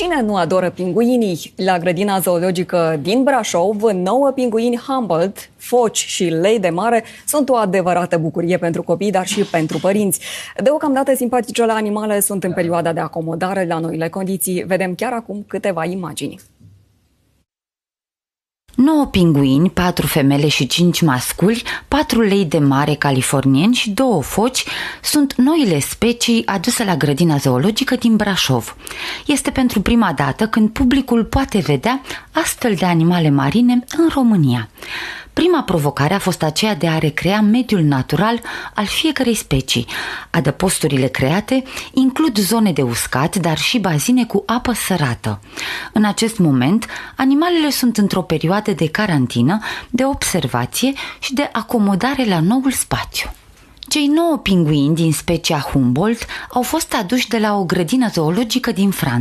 Cine nu adoră pinguinii? La grădina zoologică din Brașov, 9 pinguini Humboldt, foci și lei de mare sunt o adevărată bucurie pentru copii, dar și pentru părinți. Deocamdată simpaticele animale sunt în perioada de acomodare la noile condiții. Vedem chiar acum câteva imagini. 9 pinguini, 4 femele și 5 masculi, 4 lei de mare californieni și 2 foci sunt noile specii aduse la grădina zoologică din Brașov. Este pentru prima dată când publicul poate vedea astfel de animale marine în România. Prima provocare a fost aceea de a recrea mediul natural al fiecărei specii. Adăposturile create includ zone de uscat, dar și bazine cu apă sărată. În acest moment, animalele sunt într-o perioadă de carantină, de observație și de acomodare la noul spațiu. Cei 9 pinguini din specia Humboldt au fost aduși de la o grădină zoologică din Franța.